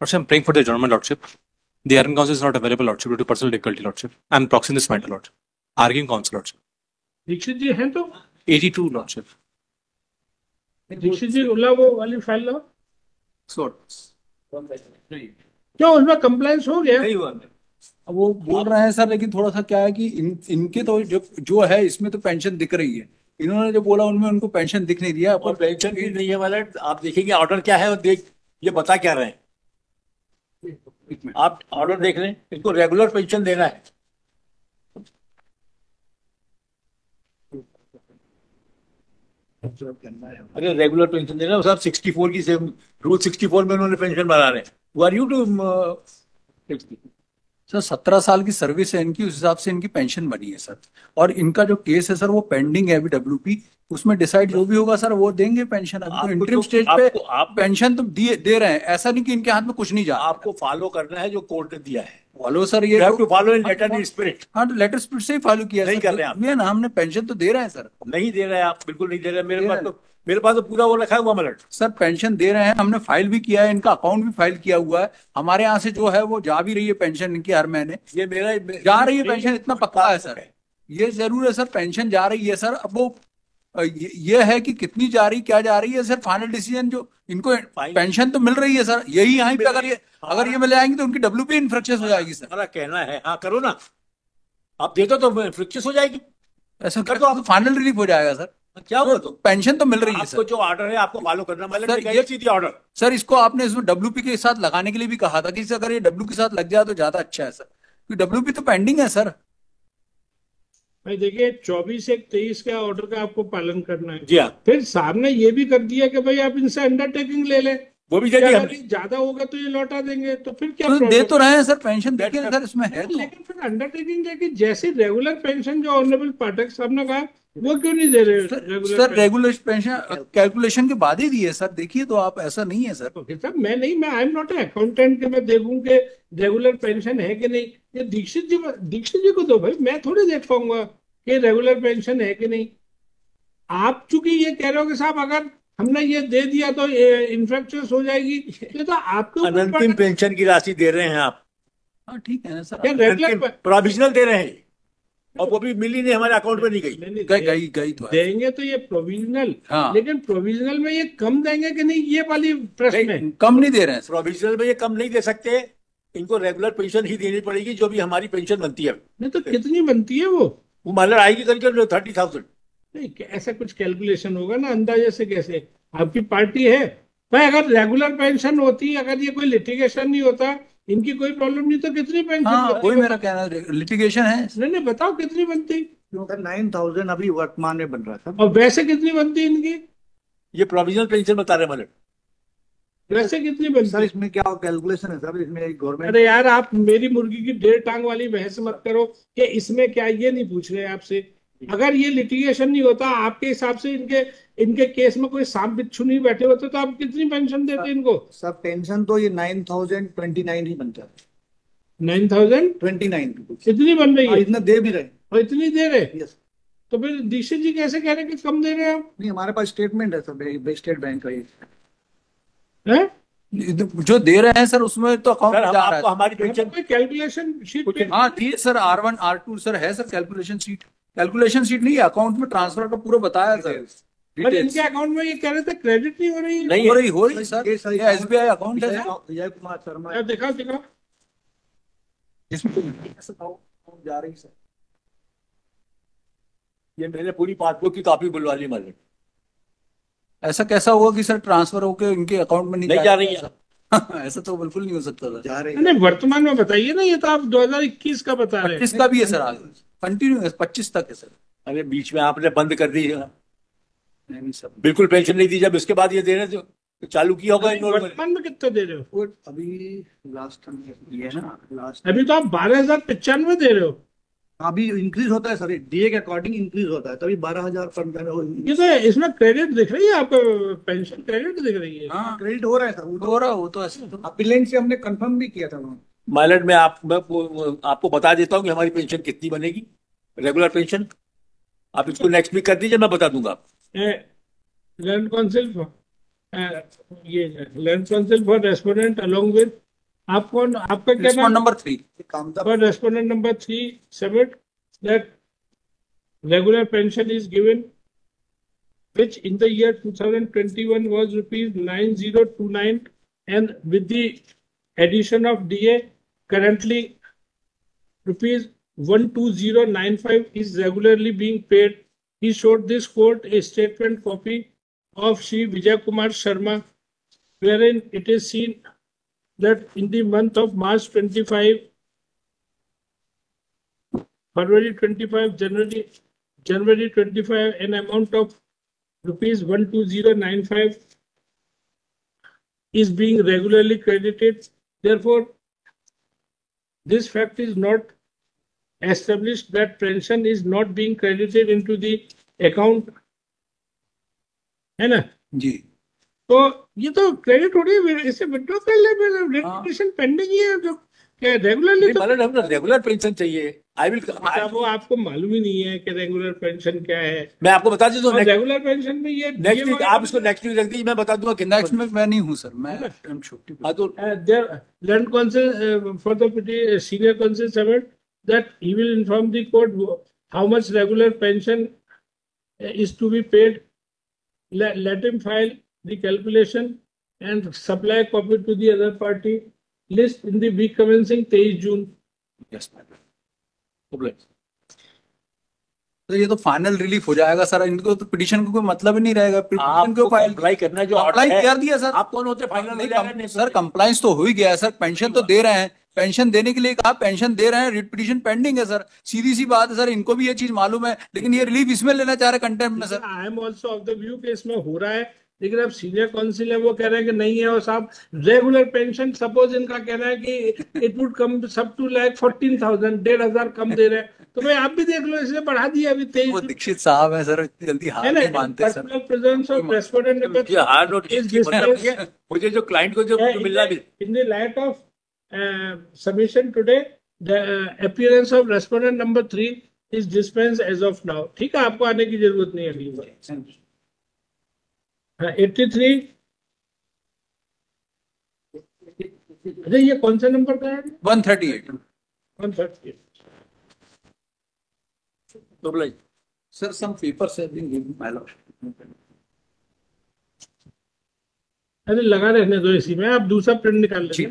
Lordship, I'm praying for the adjournment, Lordship. The Iron Council is not available, Lordship, due to personal difficulty, Lordship. I'm proxying this matter, Lordship. Arguing counsel, Lordship. Dixit जी हैं तो 82, Lordship. Dixit जी उला वो वाली file लो। क्यों उसमें compliance हो गया? नहीं हुआ। अब वो बोल रहे हैं सर, लेकिन थोड़ा सा क्या है कि इनके तो जो है इसमें तो पेंशन दिख रही है, इन्होंने जो बोला उनमें उनको पेंशन दिख नहीं दिया। और पेंशन भी नहीं है वाला, आप देखेंगे ऑर्डर क्या है और देख ये बता क्या रहे हैं। आप ऑर्डर देख लें, इनको रेगुलर पेंशन देना है। अरे रेगुलर पेंशन देना साहब, 64 की सेम रूल 64 में उन्होंने पेंशन बना रहे हैं। वो आर यू टू सर 17 साल की सर्विस है इनकी, उस हिसाब से इनकी पेंशन बनी है सर। और इनका जो केस है सर वो पेंडिंग है अभी WP, उसमें डिसाइड जो भी होगा सर वो देंगे पेंशन। अभी तो इंटरिम स्टेज पे आप पेंशन तो दे रहे हैं, ऐसा नहीं कि इनके हाथ में कुछ नहीं जा। आपको फॉलो करना है जो कोर्ट ने दिया है। फॉलो सर, ये follow in letter in spirit. हाँ, तो लेटर स्पिरिट से ही फॉलो किया नहीं कर रहे आप। ना, हमने पेंशन तो दे रहे हैं सर। नहीं दे रहे आप, बिल्कुल नहीं दे रहे। मेरे पास तो पूरा वो रखा हुआ मलट। सर पेंशन दे रहे हैं, हमने फाइल भी किया है, इनका अकाउंट भी फाइल किया हुआ है। हमारे यहाँ से जो है वो जा भी रही है पेंशन इनकी हर महीने। ये मेरा जा रही है पेंशन, इतना पक्का है सर। ये जरूर है सर, पेंशन जा रही है सर। अब वो ये है कि कितनी जा रही, क्या जा रही है सर, फाइनल डिसीजन जो इनको पेंशन तो मिल रही है सर। यही यहाँ पे अगर ये मिल जाएंगी तो उनकी WP इन्फ्रक्चस हो जाएगी सर। हमारा कहना है हाँ करो ना, आप दे दो तो फ्रिक्चस हो जाएगी। ऐसा कर तो फाइनल रिलीफ हो जाएगा सर। क्या हुआ तो पेंशन तो मिल रही है सर। आपको जो ऑर्डर है आपको फॉलो करना। मतलब ये सीधी ऑर्डर सर, इसको आपने इसमें WP के साथ लगाने के लिए भी कहा था कि अगर ये W के साथ लग जाए तो ज्यादा अच्छा है सर, क्योंकि WP तो पेंडिंग है सर। भाई देखिए 24/1/23 का ऑर्डर का आपको पालन करना है। जी हाँ। फिर साहब ने ये भी कर दिया कि भाई आप इनसे अंडरटेकिंग ले लें, वो भी दे दिया। ज्यादा होगा तो ये लौटा देंगे। तो फिर क्या तो दे तो रहे हैं सर, पेंशन देखिए सर इसमें है तो। लेकिन फिर अंडरटेकिंग है कि जैसे रेगुलर पेंशन जो ऑनरेबल पाठक साहब ने कहा वो क्यों नहीं दे रहे? सर रेगुलर पेंशन कैलकुलेशन के बाद ही दी है सर, देखिए तो आप, ऐसा नहीं है सर। सर मैं I am not a accountant कि मैं देखूं कि रेगुलर पेंशन है कि नहीं। ये दीक्षित जी को दो भाई, मैं थोड़ी देख पाऊंगा कि रेगुलर पेंशन है कि नहीं। आप चूंकि ये कह रहे हो कि साहब अगर हमने ये दे दिया तो इन्फ्रक्चर्स हो जाएगी, ये तो आपको अंतिम पेंशन की राशि दे रहे हैं आप। हाँ ठीक है ना सर, रेगुलर प्रोविजनल दे रहे हैं और वो भी मिली नहीं, हमारे अकाउंट में नहीं गई। गई तो देंगे तो ये प्रोविजनल। हाँ। लेकिन प्रोविजनल में ये कम देंगे कि नहीं, ये वाली प्रश्न है। कम नहीं दे रहे हैं सर। प्रोविजनल में ये कम नहीं दे सकते, इनको रेगुलर पेंशन ही देनी पड़ेगी जो भी हमारी पेंशन बनती है। नहीं तो कितनी बनती है वो मतलब आएगी करीब 30,000। नहीं, ऐसा कुछ कैलकुलेशन होगा ना अंदाजे से। कैसे आपकी पार्टी है भाई, अगर रेगुलर पेंशन होती, अगर ये कोई लिटिगेशन नहीं होता, इनकी कोई प्रॉब्लम नहीं, तो कितनी पेंशन? हाँ, वही मेरा कहना है, लिटिगेशन है। नहीं बताओ कितनी बनती? 9,000 अभी वर्तमान में बन रहा था। और वैसे कितनी बनती इनकी? ये प्रोविजनल पेंशन बता रहे मतलब। वैसे कितनी बनती? सर इसमें क्या कैलकुलेशन है सर, इसमें गवर्नमेंट। अरे यार, आप मेरी मुर्गी की 1.5 टांग वाली बहस मत करो कि इसमें क्या, ये नहीं पूछ रहे आपसे। अगर ये लिटिगेशन नहीं होता, आपके हिसाब से इनके केस में कोई सांप बिच्छू नहीं बैठे होते, तो आप कितनी पेंशन देते इनको? सर पेंशन तो ये 9,029 ही बनता है। 9,029 इतनी बन रही है? इतना दे भी रहे और इतनी दे रहे? यस। तो फिर दीक्षित जी कैसे कह रहे हैं कि कम दे रहे हैं आप? नहीं, हमारे पास स्टेटमेंट है सर, स्टेट बैंक का ये है जो दे रहे हैं सर, उसमें तो अकाउंट जा रहा है। हमारी पेंशन कैलकुलेशन शीट पे हाँ थी सर, R1 R2 सर है सर, कैलकुलेशन शीट नहीं है, अकाउंट में ट्रांसफर का पूरा बताया सर। पर इनके अकाउंट में ये कह रहे थे क्रेडिट नहीं हो रही। नहीं हो रही सर, ये SBI अकाउंट है सर। विजय कुमार शर्मा यार दिखाओ जिसमें जा रही सर। ये मैंने पूरी पासबुक की कॉपी बुलवा ली मतलब। ऐसा कैसा हुआ कि सर ट्रांसफर होकर इनके अकाउंट में नहीं जा रही है? ऐसा तो बिल्कुल नहीं हो सकता सर। जा रही नहीं, वर्तमान में बताइए ना, ये तो आप 2021 का बता रहे हैं। 25 का भी है सर, आगे कंटिन्यू है, 25 तक है सर। अरे बीच में आपने बंद कर दी है। नहीं सर, बिल्कुल पेंशन नहीं दी, जब उसके बाद ये दे रहे तो चालू किया होगा। वर्तमान में कितना दे रहे हो? अभी लास्ट ये है ना, लास्ट अभी तो आप 12,095 दे रहे हो। अभी इंक्रीज होता है सर, DA के अकॉर्डिंग इंक्रीज होता है, तभी 12,000 ये तो इसमें क्रेडिट दिख रही है आपको, पेंशन क्रेडिट दिख रही है। हाँ क्रेडिट हो रहा है सर, वो हो रहा हो तो ऐसे तो। अपीलेंट से हमने कंफर्म भी किया था वहाँ। माइलट में आपको बता देता हूँ कि हमारी पेंशन कितनी बनेगी रेगुलर पेंशन। आप इसको नेक्स्ट वीक कर दीजिए, मैं बता दूंगा। Land council for land council for respondent along with आप कौन, आपका क्या रिस्पॉन्ड नाम? Number 3। For respondent number 3, submit that regular pension is given, which in the year 2021 was rupees 9029, and with the addition of DA, currently rupees 12095 is regularly being paid. He showed this court a statement copy of Shri Vijay Kumar Sharma, wherein it is seen that in the month of March 25, February 25, January 25, an amount of rupees 12095 is being regularly credited. Therefore, this fact is not established that pension is not being credited into the account, है ना? जी तो ये तो credit हो रही है, इसे withdraw कर ले, रेजिस्ट्रेशन पेंडिंग ही है, जो क्या रेगुलरली तो मतलब रेगुलर पेंशन चाहिए। आई विल, अच्छा, वो आपको मालूम ही नहीं है कि रेगुलर पेंशन क्या है। मैं आपको बता दूं, रेगुलर पेंशन में ये नेक्स्ट वीक आप इसको नेक्स्ट वीक रख दीजिए, मैं बता दूंगा कितना। नेक्स्ट में मैं नहीं हूँ सर, मैं छुट्टी पे। तो Land Council for the senior counsel submit that he will inform the court how much regular pension is to be paid. Let him file the calculation and supply a copy to the other party. List in the week commencing 23 June. Yes ma'am. तो ये तो final relief हो जाएगा sir, इनको तो petition को कोई मतलब ही नहीं रहेगा। पिटीशन आपको को फाइल अप्लाई करना है, जो अप्लाई order है, कर दिया सर। आप कौन होते फाइनल नहीं जाएगा सर कंप्लाइंस तो हो ही गया है सर, पेंशन तो दे रहे हैं, पेंशन देने के लिए कहा, पेंशन दे रहे हैं, रिट पिटीशन पेंडिंग है सर। सीधी सी बात है सर, इनको भी ये चीज मालूम है, लेकिन ये रिलीफ इसमें लेना चाह रहे कंटेम्प्ट में sir. I am also of the view कि इसमें हो रहा है, लेकिन अब सीनियर काउंसिल है, वो कह रहे हैं कि नहीं है। और साहब रेगुलर पेंशन, सपोज इनका कहना है कि इट वुड कम सब टू लाइक 14,000, 1,500 कम दे रहे हैं, तो भाई आप भी देख लो, इसने बढ़ा दिया अभी 23। वो दीक्षित साहब है सर, इतनी जल्दी हार नहीं मानते सर। प्रेजेंस ऑफ रेस्पोंडेंट मुझे हार्ड नोट, मुझे जो क्लाइंट को जो मिलना भी in the light of submission today, the appearance of respondent number 3 is dispensed as of now. ठीक है, आपको आने की जरूरत नहीं है अगली बार। 83, अरे ये कौन सा नंबर का है? 138 138। Sir, some papers have been given my lord. अरे लगा रहने दो इसी में, आप दूसरा प्रिंट निकाल लेंगे।